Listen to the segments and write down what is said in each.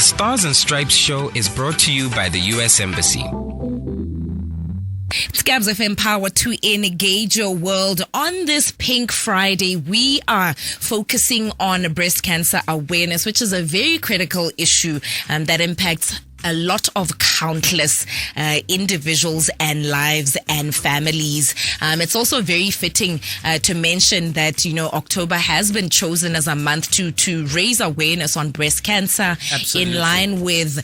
Stars and Stripes show is brought to you by the U.S. Embassy. Scabs FM Power to Engage Your World. On this Pink Friday, we are focusing on breast cancer awareness, which is a very critical issue that impacts a lot of countless individuals and lives and families. It's also very fitting to mention that, October has been chosen as a month to raise awareness on breast cancer. Absolutely. In line with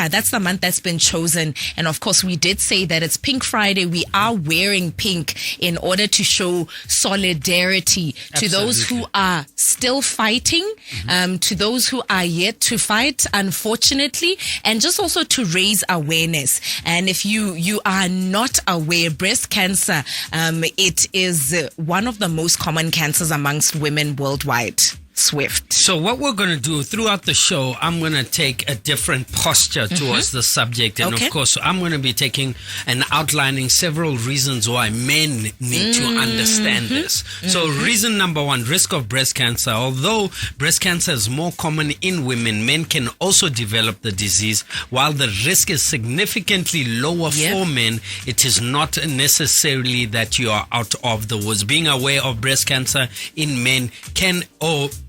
that's the month that's been chosen. And of course, we did say that it's Pink Friday. We are wearing pink in order to show solidarity to those who are still fighting, to those who are yet to fight, unfortunately, and just also to raise awareness. And if you are not aware, breast cancer, it is one of the most common cancers amongst women worldwide. Swift. So what we're going to do throughout the show, I'm going to take a different posture towards the subject. And of course, I'm going to be taking and outlining several reasons why men need to understand this. So reason number one, risk of breast cancer. Although breast cancer is more common in women, men can also develop the disease. While the risk is significantly lower for men, it is not necessarily that you are out of the woods. Being aware of breast cancer in men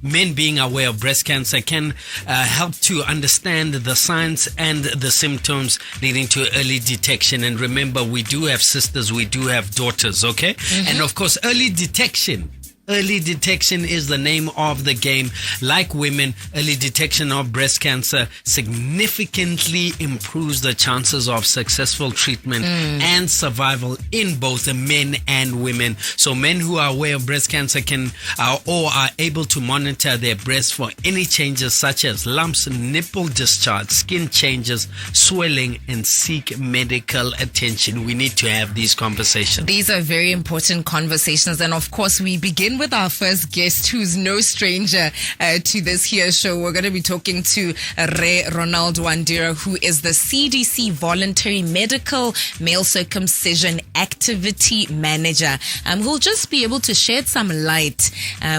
men being aware of breast cancer can help to understand the signs and the symptoms leading to early detection. And remember, we do have sisters, we do have daughters, okay? And of course, early detection is the name of the game. Like women, early detection of breast cancer significantly improves the chances of successful treatment and survival in both men and women. So men who are aware of breast cancer can or are able to monitor their breasts for any changes such as lumps, nipple discharge, skin changes, swelling, and seek medical attention. We need to have these conversations. These are very important conversations. And of course, we begin with our first guest, who's no stranger to this here show. We're going to be talking to Ray Ronald Wandira, who is the CDC Voluntary Medical Male Circumcision Activity Manager. Who'll just be able to shed some light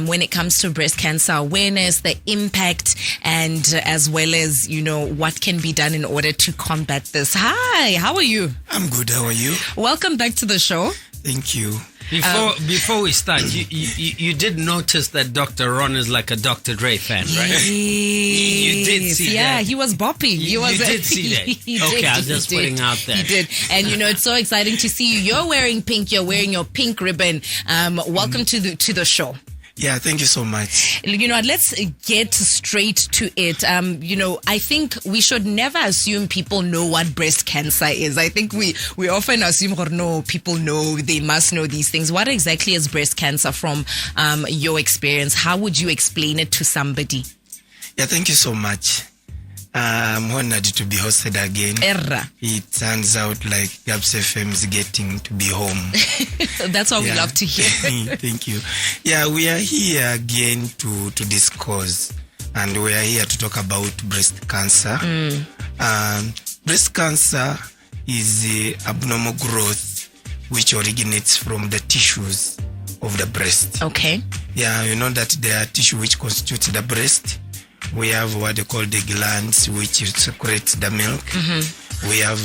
when it comes to breast cancer awareness, the impact, and as well as, what can be done in order to combat this. Hi, how are you? I'm good. How are you? Welcome back to the show. Thank you. Before we start, you did notice that Dr. Ron is like a Dr. Dre fan, right? Yes. You did see that. Yeah, he was bopping. You did see that. I'm just putting out there. He did. And it's so exciting to see you. You're wearing pink. You're wearing your pink ribbon. Welcome to the show. Yeah, thank you so much. Let's get straight to it. I think we should never assume people know what breast cancer is. I think we often assume, no, people know, they must know these things. What exactly is breast cancer from your experience? How would you explain it to somebody? Yeah, thank you so much. I'm honored to be hosted again. It turns out like Gabs FM is getting to be home. That's what we love to hear. Thank you. Yeah, we are here again to discuss, and we are here to talk about breast cancer. Breast cancer is abnormal growth which originates from the tissues of the breast. Okay. Yeah, you know that there are tissue which constitute the breast. We have what they call the glands, which secrete the milk. We have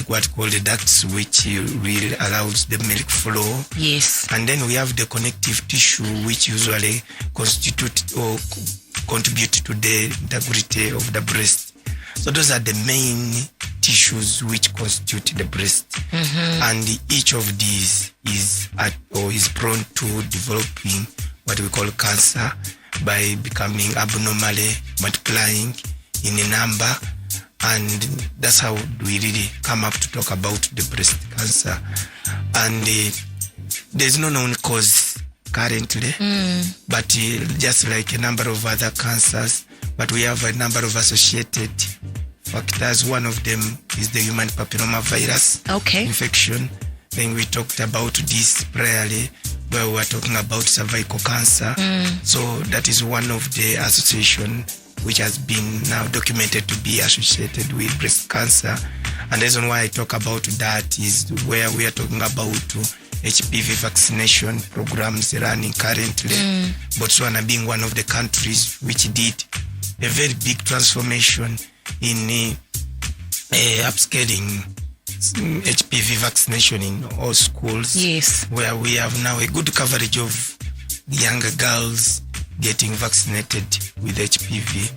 what called the ducts, which really allows the milk flow. Yes. And then we have the connective tissue, which usually constitute or contribute to the integrity of the breast. So those are the main tissues which constitute the breast. And each of these is prone to developing what we call cancer by becoming abnormally multiplying in a number. And that's how we really come up to talk about the breast cancer. And there's no known cause currently, but just like a number of other cancers, but we have a number of associated factors. One of them is the human papillomavirus infection. Then we talked about this priorly, where we were talking about cervical cancer. So that is one of the association which has been now documented to be associated with breast cancer. And the reason why I talk about that is where we are talking about HPV vaccination programs running currently. Botswana being one of the countries which did a very big transformation in upscaling HPV vaccination in all schools. Yes. Where we have now a good coverage of younger girls getting vaccinated with HPV.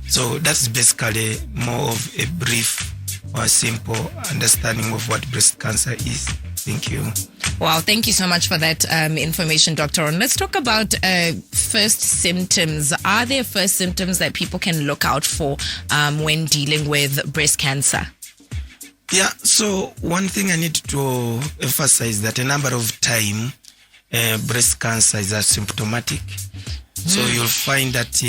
So that's basically more of a brief or simple understanding of what breast cancer is. Thank you. Wow, thank you so much for that information, Dr. Ron. Let's talk about first symptoms. Are there first symptoms that people can look out for when dealing with breast cancer? Yeah, so one thing I need to emphasize that a number of time breast cancer is asymptomatic. So you'll find that,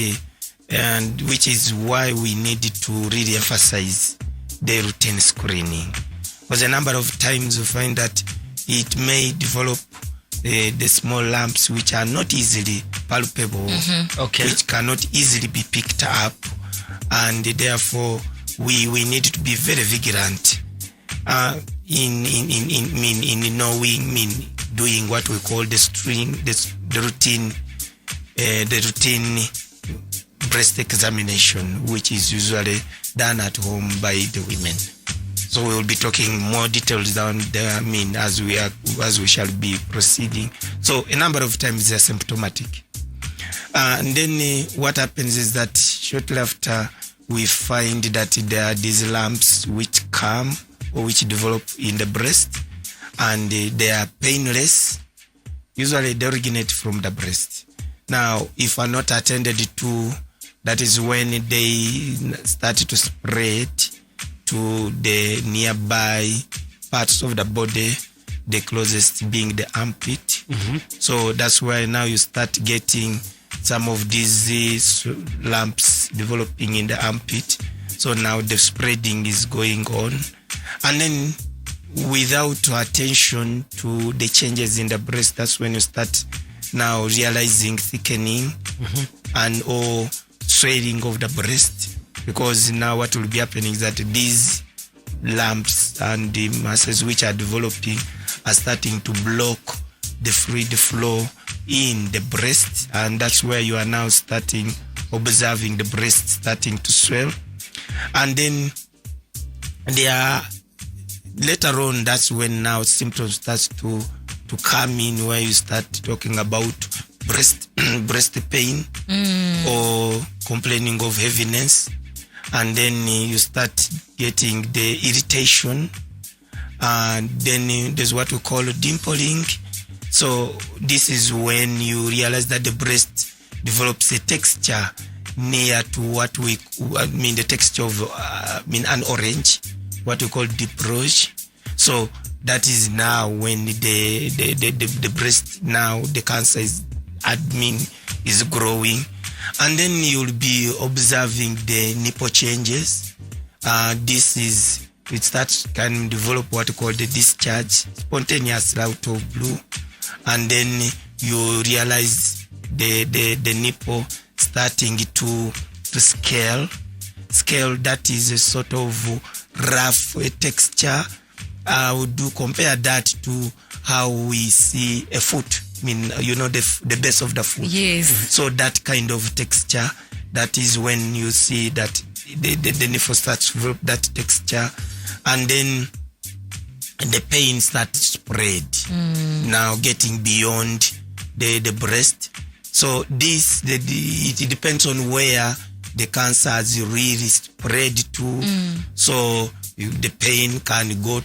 and which is why we need to really emphasize the routine screening. Because a number of times you find that it may develop the small lumps which are not easily palpable, which cannot easily be picked up, and therefore we need to be very vigilant in knowing, doing what we call the routine breast examination, which is usually done at home by the women. So we will be talking more details down there, as we shall be proceeding. So a number of times they are symptomatic. And then what happens is that shortly after we find that there are these lumps which come or which develop in the breast, and they are painless. Usually they originate from the breast. Now, if are not attended to, that is when they start to spread to the nearby parts of the body, the closest being the armpit. So that's why now you start getting some of these lumps developing in the armpit. So now the spreading is going on. And then without attention to the changes in the breast, that's when you start now realizing thickening and or swelling of the breast. Because now what will be happening is that these lumps and the masses which are developing are starting to block the fluid flow in the breast, and that's where you are now starting observing the breast starting to swell. And then later on, that's when now symptoms starts to come in, where you start talking about breast pain or complaining of heaviness. And then you start getting the irritation, and then there's what we call dimpling. So this is when you realize that the breast develops a texture near to what the texture of an orange, what we call deep rouge. So that is now when the breast, now the cancer is growing. And then you'll be observing the nipple changes. Can develop what we call the discharge, spontaneous out of blue. And then you realize the nipple starting to scale. That is a sort of rough texture. I would compare that to how we see a foot. The base of the foot. Yes. So that kind of texture, that is when you see that the nipple starts to develop that texture, and then the pain starts to spread. Now getting beyond the breast. So it depends on where the cancer has really spread to. So the pain can go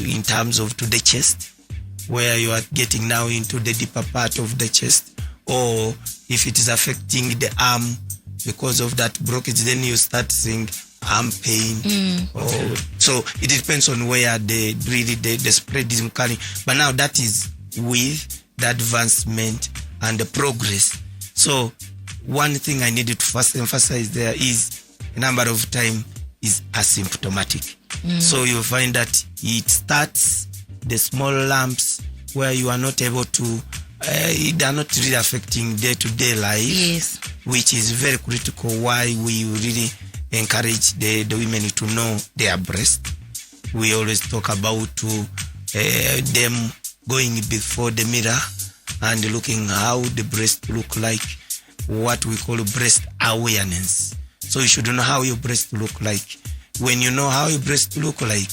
in terms of to the chest, where you are getting now into the deeper part of the chest, or if it is affecting the arm because of that blockage, then you start seeing arm pain. So it depends on where the spread is occurring. But now that is with the advancement and the progress. So one thing I needed to first emphasize there is a number of time is asymptomatic. So you find that it starts the small lumps where you are not able to, they are not really affecting day-to-day life, which is very critical, why we really encourage the women to know their breast. We always talk about them going before the mirror and looking how the breast look like, what we call breast awareness. So you should know how your breasts look like. When you know how your breasts look like,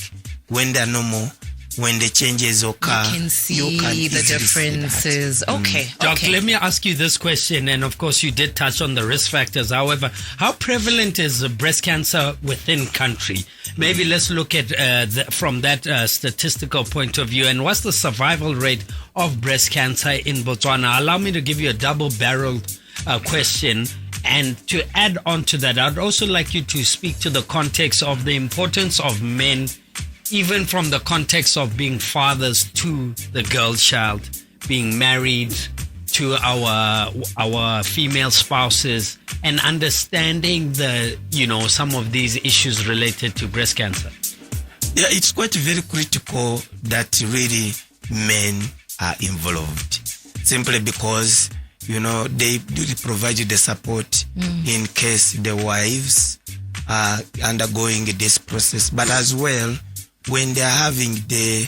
when they're normal, when the changes occur, you can see the differences. Okay. Doc, let me ask you this question. And of course, you did touch on the risk factors. However, how prevalent is breast cancer within country? Maybe let's look at from that statistical point of view. And what's the survival rate of breast cancer in Botswana? Allow me to give you a double-barreled question. And to add on to that, I'd also like you to speak to the context of the importance of men, even from the context of being fathers to the girl child, being married to our female spouses, and understanding some of these issues related to breast cancer. Yeah, it's quite very critical that really men are involved, simply because they do provide the support in case the wives are undergoing this process, but as well, when they are having the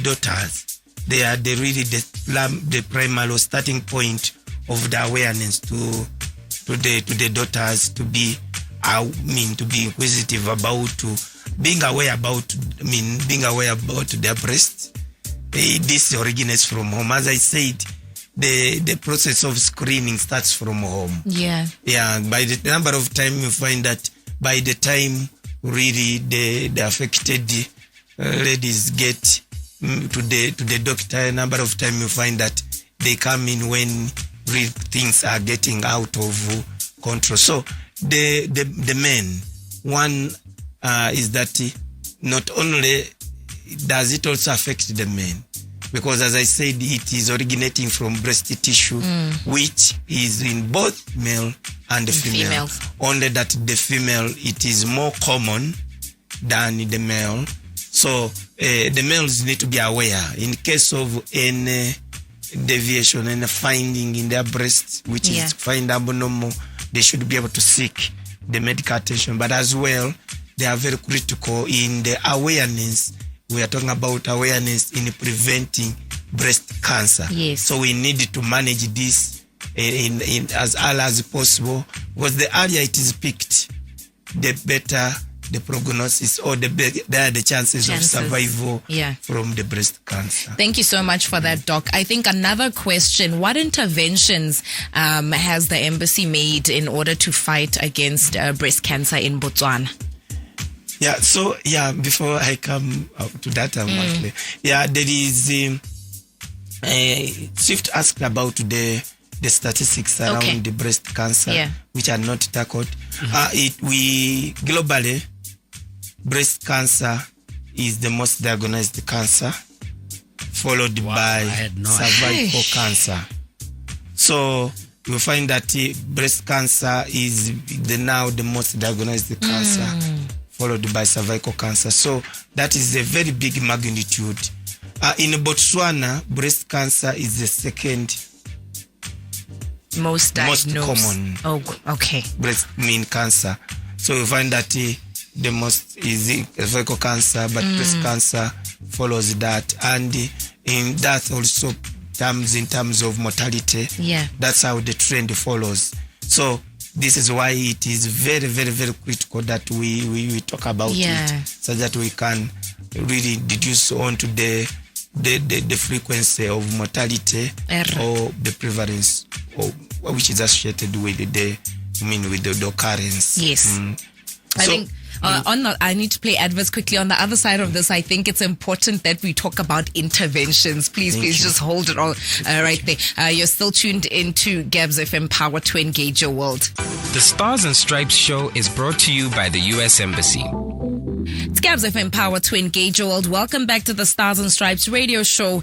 daughters, they are the primary starting point of the awareness to the daughters to be inquisitive about being aware about their breasts. This originates from home. As I said, the process of screening starts from home. Yeah. By the number of time you find that by the time really the affected ladies get to the doctor, a number of time you find that they come in when real things are getting out of control. So the men, one is that not only does it also affect the men, because as I said, it is originating from breast tissue, which is in both male and the female. Females. Only that the female, it is more common than the male. So the males need to be aware in case of any deviation and finding in their breast, which is find abnormal, they should be able to seek the medical attention. But as well, they are very critical in the awareness. We are talking about awareness in preventing breast cancer. Yes. So we need to manage this in as early as possible, because the earlier it is picked, the better the prognosis or the chances of survival from the breast cancer. Thank you so much for that, Doc. I think another question, what interventions has the embassy made in order to fight against breast cancer in Botswana? Yeah, so before I come up to that, actually, there is Swift asked about the statistics around the breast cancer, which are not tackled. We globally, breast cancer is the most diagnosed cancer, followed by cervical cancer. So you find that breast cancer is now the most diagnosed cancer, followed by cervical cancer. So that is a very big magnitude. In Botswana, breast cancer is the second most common. Oh, okay. Breast cancer. So you find that the most is cervical cancer, but breast cancer follows that. And in that also in terms of mortality, that's how the trend follows. So this is why it is very, very, very critical that we talk about it, so that we can really deduce onto the frequency of mortality or the prevalence, or which is associated with the occurrence. Yes. I think I need to play adverts quickly. On the other side of this, I think it's important that we talk about interventions. Please just hold it all right there. You're still tuned into Gabs FM, Power to Engage Your World. The Stars and Stripes show is brought to you by the U.S. Embassy. It's Gabs FM, Power to Engage Your World. Welcome back to the Stars and Stripes radio show,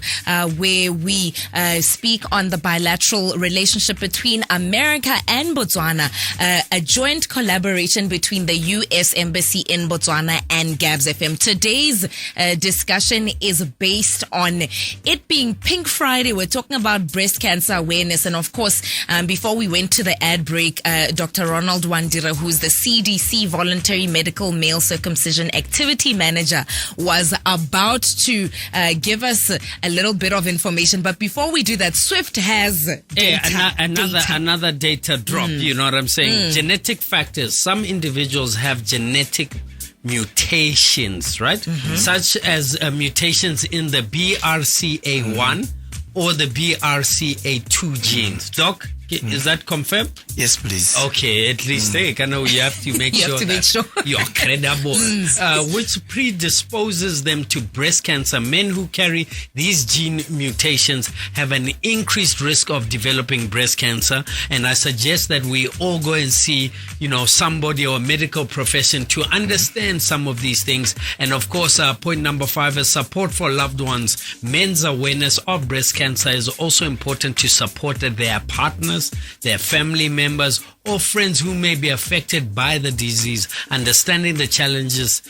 where we speak on the bilateral relationship between America and Botswana, a joint collaboration between the U.S. Embassy in Botswana and Gabs FM. Today's discussion is based on it being Pink Friday. We're talking about breast cancer awareness. And of course, before we went to the ad break, Dr. Ronald Wandira, who's the CDC Voluntary Medical Male Circumcision Activity activity manager, was about to give us a little bit of information. But before we do that, Swift has data. Another data drop. You know what I'm saying? Genetic factors. Some individuals have genetic mutations, right? Such as mutations in the BRCA1 or the BRCA2 genes. Doc, is that confirmed? Yes, please. Okay, at least I know you have to make sure that you're credible. Which predisposes them to breast cancer. Men who carry these gene mutations have an increased risk of developing breast cancer. And I suggest that we all go and see, somebody or a medical profession to understand some of these things. And of course, point number 5 is support for loved ones. Men's awareness of breast cancer is also important to support their partners, their family members, or friends who may be affected by the disease. Understanding the challenges,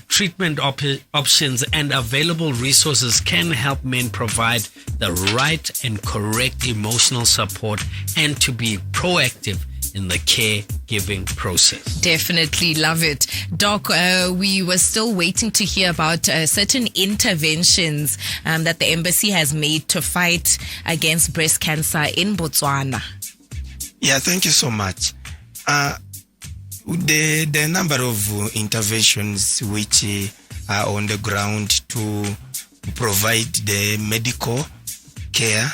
treatment options, and available resources can help men provide the right and correct emotional support and to be proactive in the caregiving process. Definitely love it. Doc, we were still waiting to hear about certain interventions that the embassy has made to fight against breast cancer in Botswana. Yeah, thank you so much. The number of interventions which are on the ground to provide the medical care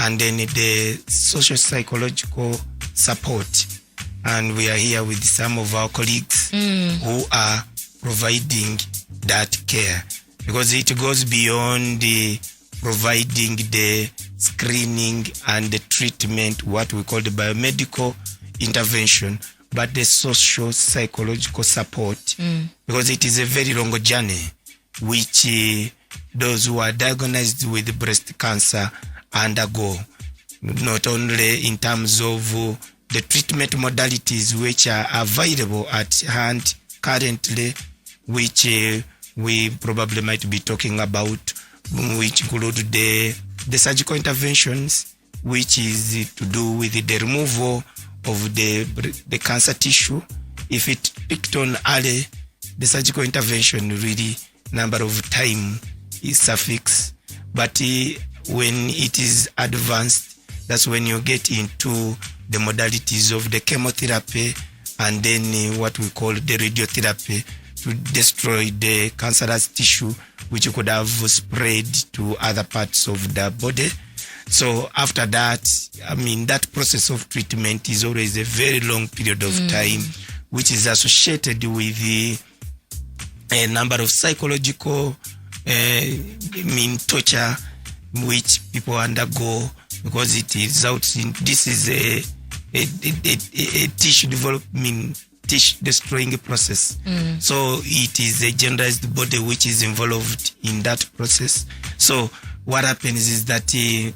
and then the social psychological support, and we are here with some of our colleagues who are providing that care, because it goes beyond the providing the screening and the treatment, what we call the biomedical intervention, but the social psychological support, because it is a very long journey which those who are diagnosed with breast cancer undergo, not only in terms of the treatment modalities which are available at hand currently, which we probably might be talking about, which include the surgical interventions, which is to do with the removal of the cancer tissue. If it picked on early, the surgical intervention really number of time is suffix, but when it is advanced, that's when you get into the modalities of the chemotherapy and then what we call the radiotherapy to destroy the cancerous tissue which could have spread to other parts of the body. So after that, that process of treatment is always a very long period of time, which is associated with a number of psychological torture which people undergo, because it results in, this is a tissue development, tissue destroying process. So it is a generalized body which is involved in that process. So what happens is that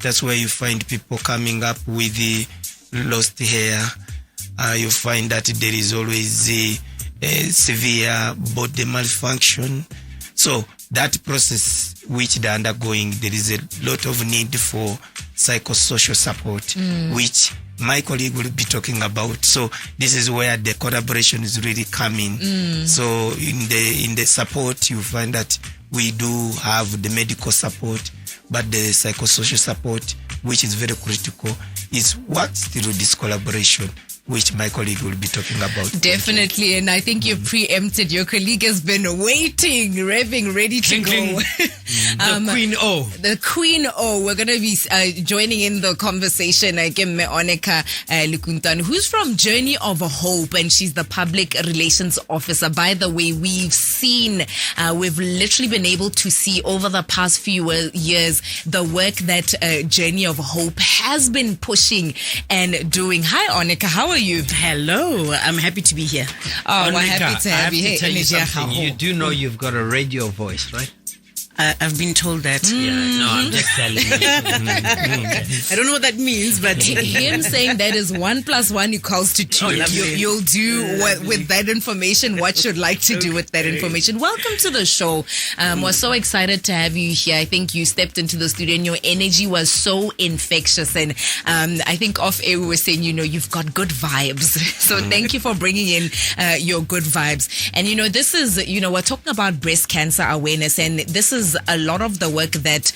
that's where you find people coming up with the lost hair. You find that there is always a severe body malfunction. So that process which they're undergoing, there is a lot of need for psychosocial support, which my colleague will be talking about. So this is where the collaboration is really coming. So in the support, you find that we do have the medical support, but the psychosocial support, which is very critical, is what's through this collaboration, which my colleague will be talking about. Definitely, and I think you've preempted. Your colleague has been waiting, revving, ready to go. The Queen O. The Queen O. We're going to be joining in the conversation. Onika Lukuntan, who's from Journey of Hope, and she's the public relations officer. By the way, we've literally been able to see over the past few years the work that Journey of Hope has been pushing and doing. Hi, Onika. How are you? Hello, I'm happy to be here. Oh, we're happy to have you. I have to tell you something. You do know you've got a radio voice, right? I've been told that. Yeah, no, I'm just telling you. I don't know what that means, but him saying that is 1 + 1 equals to 2. You'll do with that information what you'd like to do with that information. Welcome to the show. We're so excited to have you here. I think you stepped into the studio and your energy was so infectious. And I think off air we were saying, you've got good vibes. So thank you for bringing in your good vibes. And this is, we're talking about breast cancer awareness, and this is a lot of the work that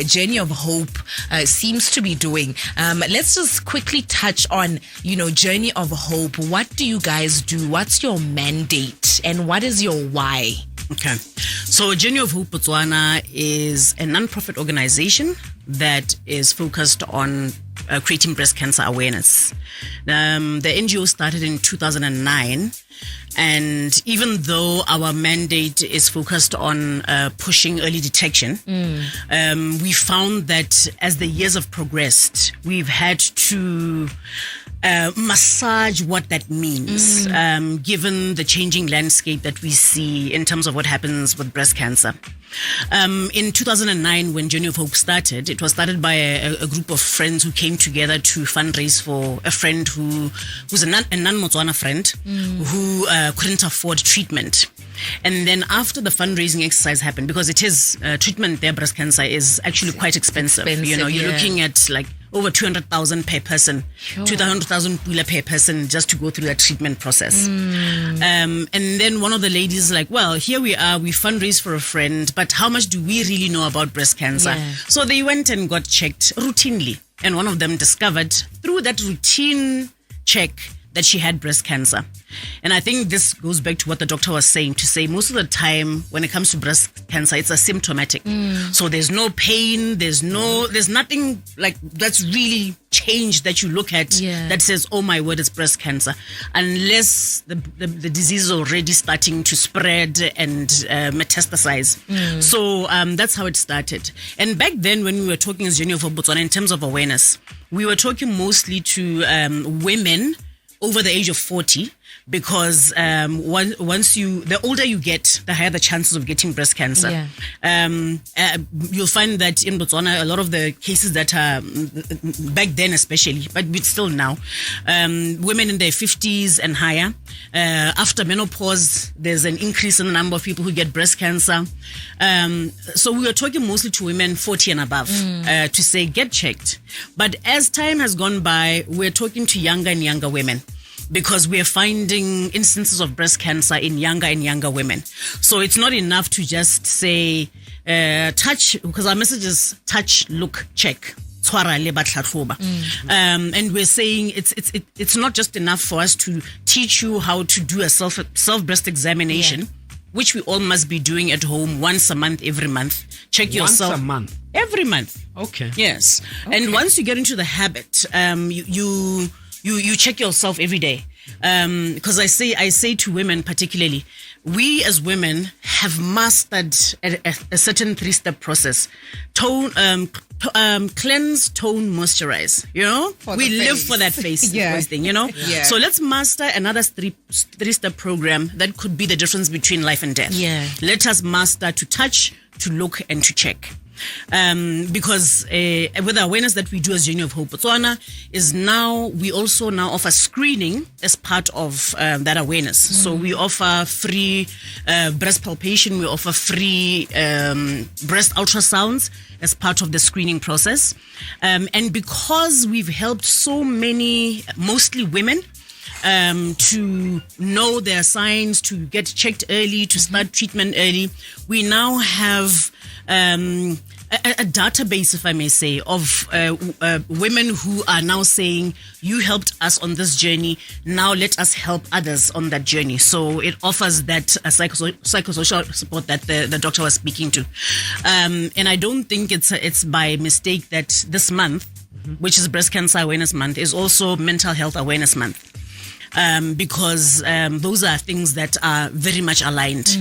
Journey of Hope seems to be doing. Let's just quickly touch on, Journey of Hope. What do you guys do? What's your mandate and what is your why? Okay. So Journey of Hope Botswana is a non-profit organization that is focused on creating breast cancer awareness. The NGO started in 2009. And even though our mandate is focused on pushing early detection, we found that as the years have progressed, we've had to massage what that means, given the changing landscape that we see in terms of what happens with breast cancer. In 2009, when Journey of Hope started, it was started by a group of friends who came together to fundraise for a friend who's a non-Botswana friend who couldn't afford treatment. And then after the fundraising exercise happened, because it is treatment there, breast cancer is actually quite expensive. You're looking at like over 200,000 per person, 200,000 pula per person just to go through that treatment process. And then one of the ladies like, well, here we are, we fundraise for a friend, but how much do we really know about breast cancer? Yeah. So they went and got checked routinely. And one of them discovered through that routine check that she had breast cancer. And I think this goes back to what the doctor was saying, to say most of the time when it comes to breast cancer, it's asymptomatic. So there's no pain, there's nothing like that's really changed that you look at that says, oh my word, it's breast cancer, unless the disease is already starting to spread and metastasize. So that's how it started. And back then when we were talking as Journey of Hope Botswana in terms of awareness, we were talking mostly to women over the age of 40, because the older you get, the higher the chances of getting breast cancer. You'll find that in Botswana, a lot of the cases that are back then especially, but still now, women in their 50s and higher, after menopause, there's an increase in the number of people who get breast cancer. So we were talking mostly to women 40 and above to say, get checked. But as time has gone by, we're talking to younger and younger women, because we are finding instances of breast cancer in younger and younger women. So it's not enough to just say, touch, because our message is touch, look, check. And we're saying it's not just enough for us to teach you how to do a self breast examination, which we all must be doing at home once a month, every month. Check yourself. Once a month? Every month. Okay. Yes. Okay. And once you get into the habit, you check yourself every day. Because I say to women particularly, we as women have mastered a certain 3-step process. Cleanse, tone, moisturize. We live for that face thing, So let's master another 3-step program that could be the difference between life and death. Let us master to touch, to look, and to check. Because with the awareness that we do as Journey of Hope Botswana is we also now offer screening as part of that awareness. So we offer free breast palpation, we offer free breast ultrasounds as part of the screening process. And because we've helped so many, mostly women, to know their signs, to get checked early, to start treatment early, we now have a database, if I may say, of women who are now saying, you helped us on this journey, now let us help others on that journey. So it offers that psychosocial support that the doctor was speaking to. And I don't think it's by mistake that this month, which is Breast Cancer Awareness Month, is also Mental Health Awareness Month. Because those are things that are very much aligned.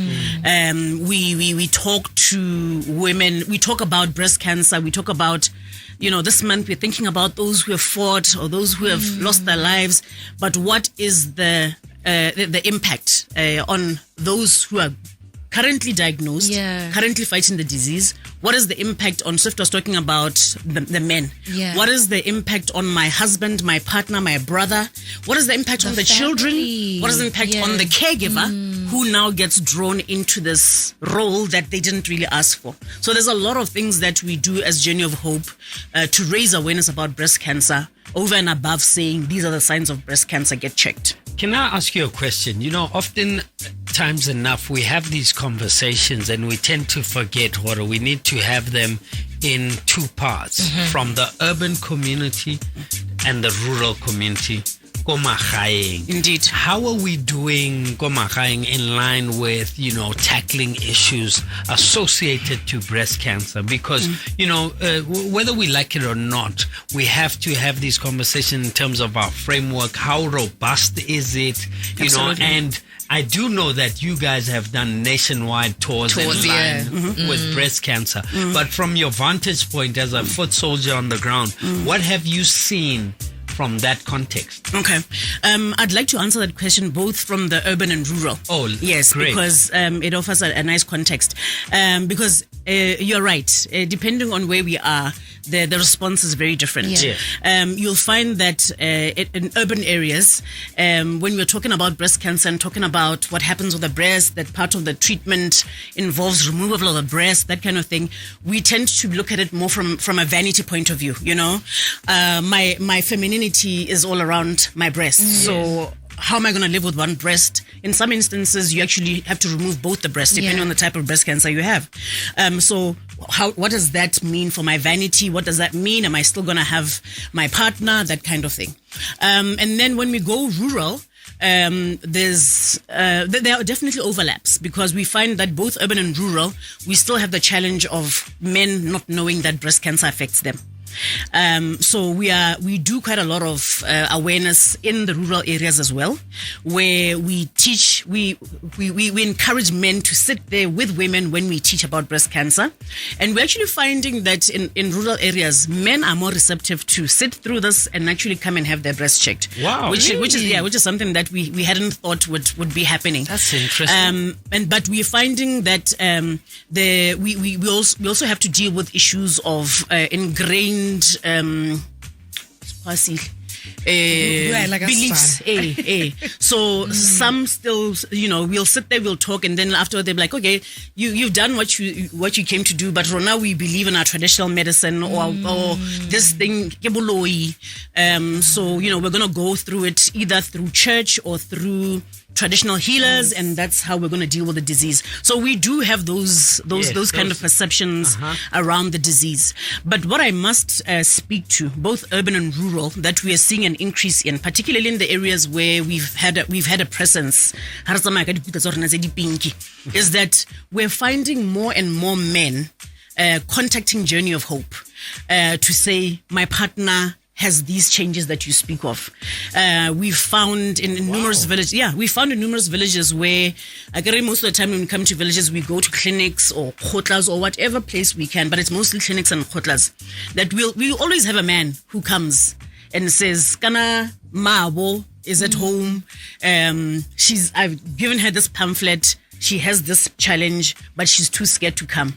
We talk to women, we talk about breast cancer, we talk about, this month we're thinking about those who have fought or those who have lost their lives, but what is the impact on those who are currently diagnosed, Yeah. currently fighting the disease? What is the impact on, Swift was talking about the men. Yeah. What is the impact on my husband, my partner, my brother? What is the impact on the children? family. What is the impact on the caregiver who now gets drawn into this role that they didn't really ask for? So there's a lot of things that we do as Journey of Hope to raise awareness about breast cancer, over and above saying these are the signs of breast cancer, get checked. Can I ask you a question? Often times enough we have these conversations and we tend to forget, or we need to have them in two parts, from the urban community and the rural community. Indeed. How are we doing in line with, tackling issues associated to breast cancer? Because, whether we like it or not, we have to have these conversations in terms of our framework. How robust is it? Absolutely. And I do know that you guys have done nationwide tours in line with breast cancer. But from your vantage point as a foot soldier on the ground, what have you seen from that context? Okay. I'd like to answer that question both from the urban and rural. Oh, yes, great. Because it offers a nice context. Because you're right. Depending on where we are, the response is very different. Yeah. You'll find that in urban areas, when we're talking about breast cancer and talking about what happens with the breast, that part of the treatment involves removal of the breast, that kind of thing, we tend to look at it more from a vanity point of view. My femininity is all around my breast. So how am I going to live with one breast? In some instances, you actually have to remove both the breasts, depending on the type of breast cancer you have. So what does that mean for my vanity? What does that mean? Am I still going to have my partner? That kind of thing. And then when we go rural, there are definitely overlaps, because we find that both urban and rural, we still have the challenge of men not knowing that breast cancer affects them. So we do quite a lot of awareness in the rural areas as well, where we teach, we encourage men to sit there with women when we teach about breast cancer. And we're actually finding that in rural areas, men are more receptive to sit through this and actually come and have their breasts checked. Wow. Which is something that we hadn't thought would be happening. That's interesting. But we're finding that we also have to deal with issues of ingrained beliefs. So some still, we'll sit there, we'll talk, and then after they're like, okay, you've done what you came to do, but now we believe in our traditional medicine or this thing. So we're gonna go through it either through church or through traditional healers, and that's how we're going to deal with the disease. So we do have those kind of perceptions around the disease. But what I must speak to, both urban and rural, that we are seeing an increase in, particularly in the areas where we've had a presence, is that we're finding more and more men contacting Journey of Hope to say, my partner has these changes that you speak of. We've found in numerous villages. Yeah, we found in numerous villages where, most of the time when we come to villages, we go to clinics or khotlas or whatever place we can, but it's mostly clinics and khotlas. That we always have a man who comes and says, Kana Maabo is at home. I've given her this pamphlet. She has this challenge, but she's too scared to come.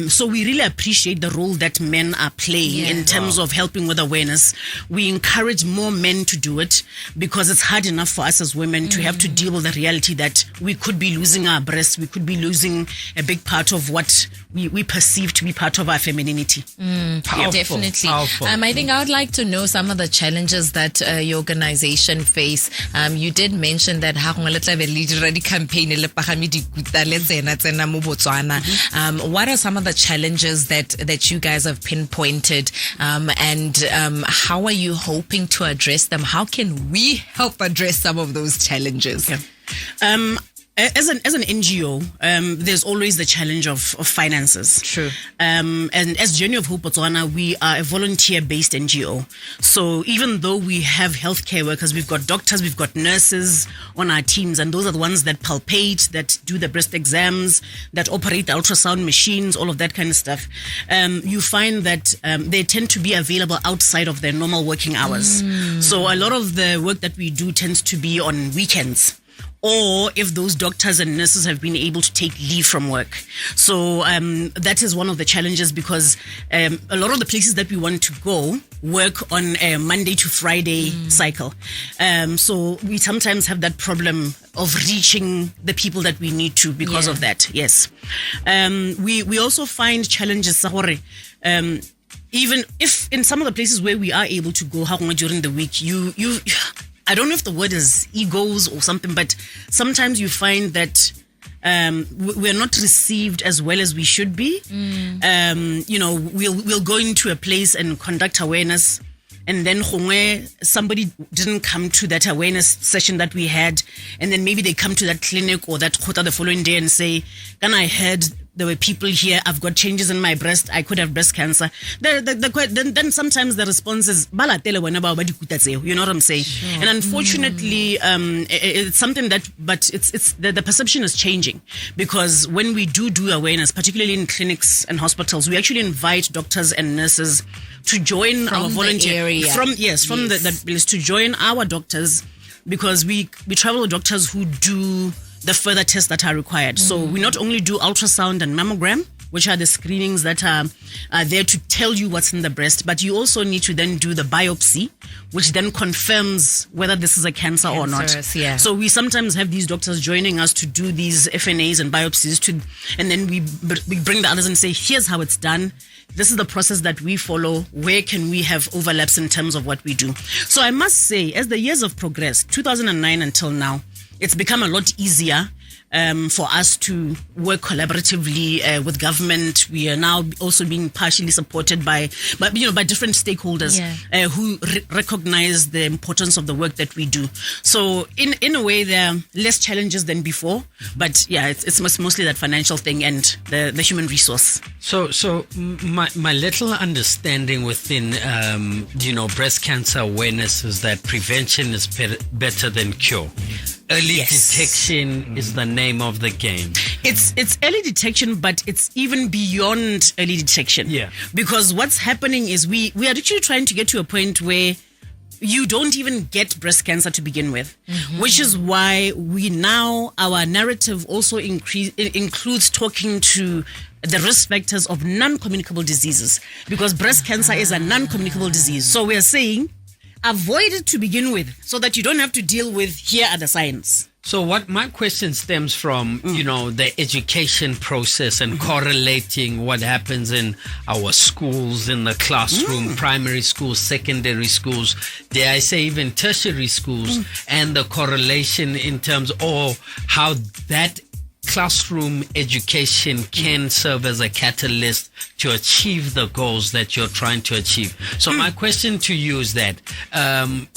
So we really appreciate the role that men are playing in terms of helping with awareness. We encourage more men to do it, because it's hard enough for us as women to have to deal with the reality that we could be losing our breasts, we could be losing a big part of what we perceive to be part of our femininity. Powerful, definitely. Powerful. I think I would like to know some of the challenges that your organization face. You did mention that campaign Botswana. What are some of the challenges that you guys have pinpointed, and how are you hoping to address them? How can we help address some of those challenges? As an NGO, there's always the challenge of finances. True. And as Journey of Hope Botswana, we are a volunteer-based NGO. So even though we have healthcare workers, we've got doctors, we've got nurses on our teams, and those are the ones that palpate, that do the breast exams, that operate the ultrasound machines, all of that kind of stuff. You find that they tend to be available outside of their normal working hours. So a lot of the work that we do tends to be on weekends, or if those doctors and nurses have been able to take leave from work. So that is one of the challenges, because a lot of the places that we want to go work on a Monday to Friday cycle. So we sometimes have that problem of reaching the people that we need to because of that. Yes. We also find challenges, even if in some of the places where we are able to go during the week, I don't know if the word is egos or something, but sometimes you find that we're not received as well as we should be. We'll go into a place and conduct awareness, and then somebody didn't come to that awareness session that we had, and then maybe they come to that clinic or that quota the following day and say, "Can I heard there were people here, I've got changes in my breast, I could have breast cancer." Then sometimes the response is, you know what I'm saying? Sure. And unfortunately, it's something that, but it's the perception is changing, because when we do awareness, particularly in clinics and hospitals, we actually invite doctors and nurses to join our volunteer to join our doctors, because we travel with doctors who do the further tests that are required. So we not only do ultrasound and mammogram, which are the screenings that are there to tell you what's in the breast, but you also need to then do the biopsy, which then confirms whether this is a cancer or not. Yeah. So we sometimes have these doctors joining us to do these FNAs and biopsies, and then we bring the others and say, here's how it's done. This is the process that we follow. Where can we have overlaps in terms of what we do? So I must say, as the years have progressed, 2009 until now, it's become a lot easier for us to work collaboratively with government. We are now also being partially supported by different stakeholders who recognize the importance of the work that we do. So in a way, there are less challenges than before, but it's mostly that financial thing and the human resource. So my little understanding within breast cancer awareness is that prevention is better than cure. Early detection is the name of the game. It's early detection, but it's even beyond early detection. Yeah. Because what's happening is we are actually trying to get to a point where you don't even get breast cancer to begin with, which is why our narrative also includes talking to the risk factors of non-communicable diseases, because breast cancer is a non-communicable disease. So we are saying, avoid it to begin with, so that you don't have to deal with here are the signs. So what my question stems from, the education process and correlating what happens in our schools, in the classroom, primary schools, secondary schools, dare I say even tertiary schools, and the correlation in terms of how that classroom education can serve as a catalyst to achieve the goals that you're trying to achieve. So my question to you is that,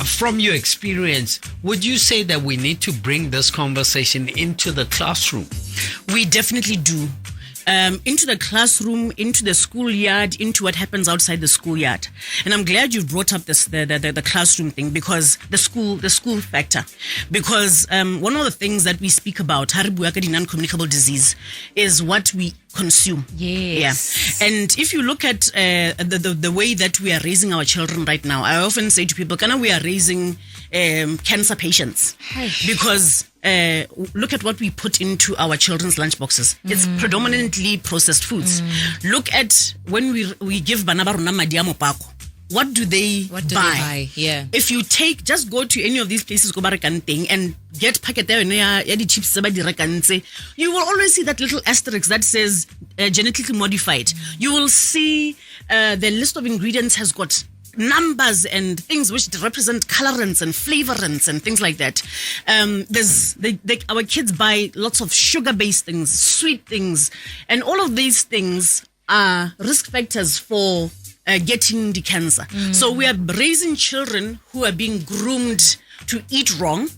from your experience, would you say that we need to bring this conversation into the classroom? We definitely do. Into the classroom, into the schoolyard, into what happens outside the schoolyard. And I'm glad you brought up the classroom thing, because the school factor. Because one of the things that we speak about, non-communicable disease, is what we consume. Yes. Yeah. And if you look at the way that we are raising our children right now, I often say to people, we are raising cancer patients. Because look at what we put into our children's lunchboxes. It's predominantly processed foods. Look at when we give bana ba rona madi a mopako. What do they buy? Yeah. If you just go to any of these places go thing and get packet there the chips you will always see that little asterisk that says genetically modified. You will see the list of ingredients has got numbers and things which represent colorants and flavorants and things like that. Our kids buy lots of sugar-based things, sweet things, and all of these things are risk factors for getting the cancer. So we are raising children who are being groomed to eat wrong.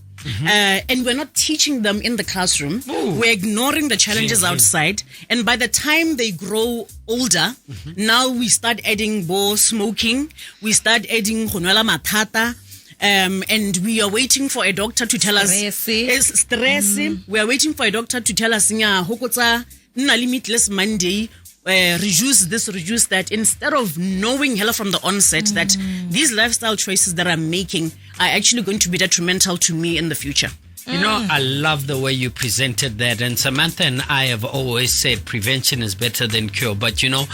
And we're not teaching them in the classroom. We're ignoring the challenges outside. And by the time they grow older, now we start adding smoking. We start adding mathata. And we are waiting for a doctor to tell us stress. We are waiting for a doctor to tell us limitless Monday. Reduce this, reduce that, instead of knowing from the onset that these lifestyle choices that I'm making are actually going to be detrimental to me in the future. You know, I love the way you presented that. And Samantha and I have always said prevention is better than cure. But, you know,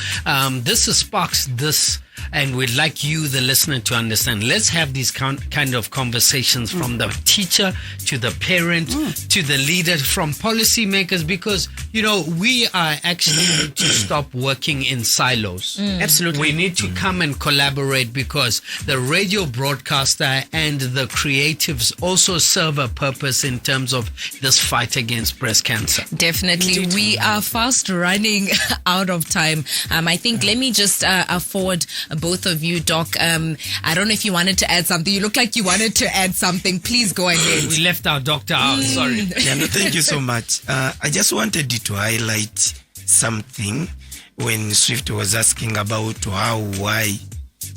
this sparks this. And we'd like you, the listener, to understand. Let's have these kind of conversations from the teacher to the parent to the leader, from policymakers, because, you know, we are actually need to stop working in silos. Absolutely. We need to come and collaborate, because the radio broadcaster and the creatives also serve a purpose in terms of this fight against breast cancer. Definitely. We are fast running out of time. I think let me just afford both of you, Doc. I don't know if you wanted to add something. You look like you wanted to add something. Please go ahead. We left our doctor out. Sorry. Yeah, no, thank you so much. I just wanted to highlight something when Swift was asking about why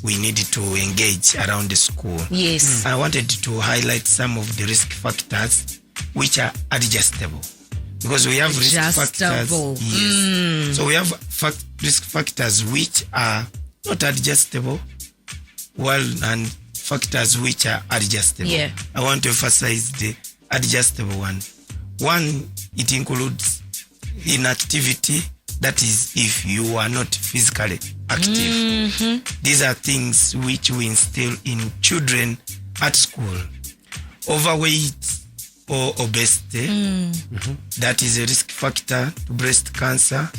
we needed to engage around the school. Yes. I wanted to highlight some of the risk factors which are adjustable. Because we have risk factors. Yes. So we have risk factors which are not adjustable, and factors which are adjustable. Yeah. I want to emphasize the adjustable one. One, it includes inactivity. That is, if you are not physically active. These are things which we instill in children at school. Overweight or obesity, that is a risk factor to breast cancer.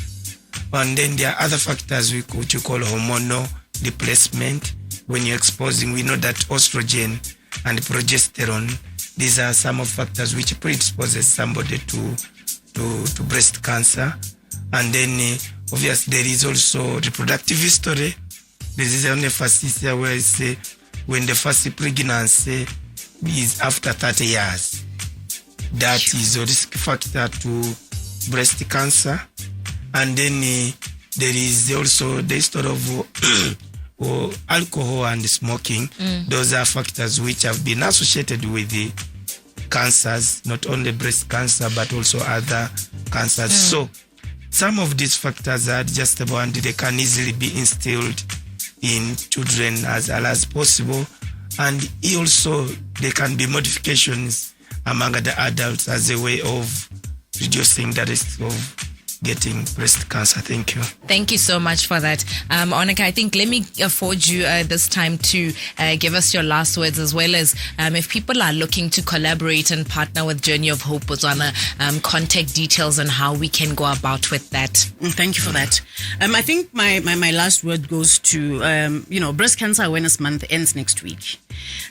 And then there are other factors which you call hormonal replacement. When you're exposing, we know that estrogen and progesterone, these are some of factors which predisposes somebody to breast cancer. And then obviously there is also reproductive history. There is an emphasis here where I say when the first pregnancy is after 30 years, that is a risk factor to breast cancer. And then there is also the history of alcohol and smoking. Those are factors which have been associated with the cancers, not only breast cancer, but also other cancers. So some of these factors are adjustable and they can easily be instilled in children as early as possible. And also there can be modifications among the adults as a way of reducing the risk of getting breast cancer. Thank you. Thank you so much for that. Onika, I think let me afford you this time to give us your last words, as well as if people are looking to collaborate and partner with Journey of Hope Botswana, contact details and how we can go about with that. Thank you for that. I think my last word goes to, Breast Cancer Awareness Month ends next week.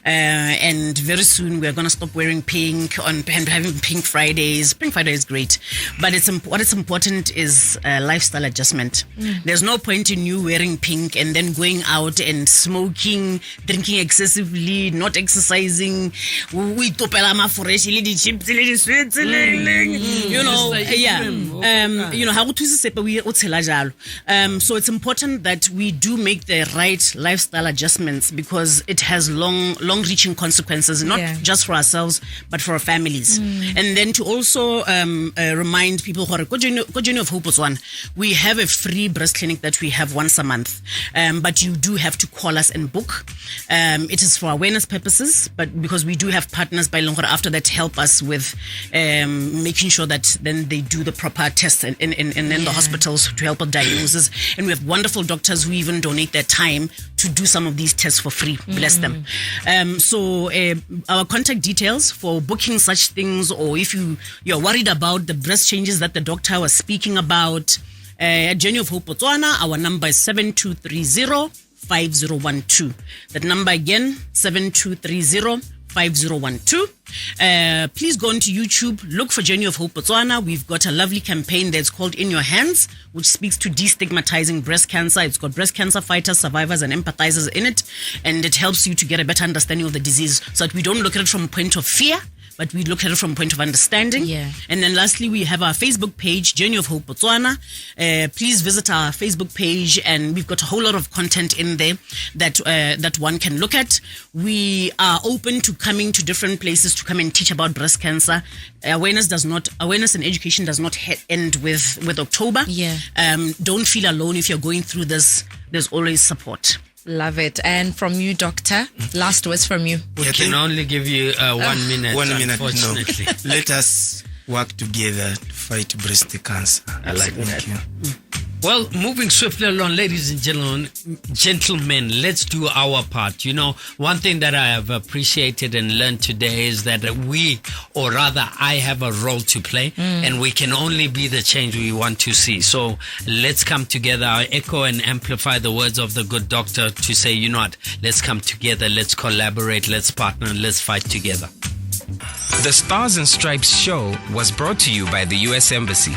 And very soon we're going to stop wearing pink and having Pink Fridays. Pink Friday is great, but what is important is lifestyle adjustment. There's no point in you wearing pink and then going out and smoking, drinking excessively, not exercising. So it's important that we do make the right lifestyle adjustments, because it has long-reaching consequences, not just for ourselves, but for our families. And then to also remind people who are Journey of Hope Botswana, we have a free breast clinic that we have once a month, but you do have to call us and book. It is for awareness purposes, but because we do have partners by Longora after that help us with making sure that then they do the proper tests in the hospitals to help with diagnosis. And we have wonderful doctors who even donate their time to do some of these tests for free. Bless them. So our contact details for booking such things, or if you're worried about the breast changes that the doctor was speaking about, at Journey of Hope Botswana, our number is 7230-5012. That number again, 7230-5012. Please go onto YouTube, look for Journey of Hope Botswana. We've got a lovely campaign that's called In Your Hands, which speaks to destigmatizing breast cancer. It's got breast cancer fighters, survivors, and empathizers in it, and it helps you to get a better understanding of the disease, so that we don't look at it from a point of fear, but we look at it from a point of understanding. And then lastly, we have our Facebook page, Journey of Hope Botswana. Please visit our Facebook page, and we've got a whole lot of content in there that one can look at. We are open to coming to different places to come and teach about breast cancer. Awareness and education does not end with October. Don't feel alone if you're going through this. There's always support. Love it. And from you, doctor, last words from you. We can only give you 1 minute. 1 minute, unfortunately. no. Let us work together to fight breast cancer. I like that. Thank you. Well, moving swiftly along, ladies and gentlemen, let's do our part. You know, one thing that I have appreciated and learned today is that we, or rather I, have a role to play, and we can only be the change we want to see. So let's come together. I echo and amplify the words of the good doctor to say, you know what, let's come together, let's collaborate, let's partner, let's fight together. The Stars and Stripes show was brought to you by the U.S. Embassy.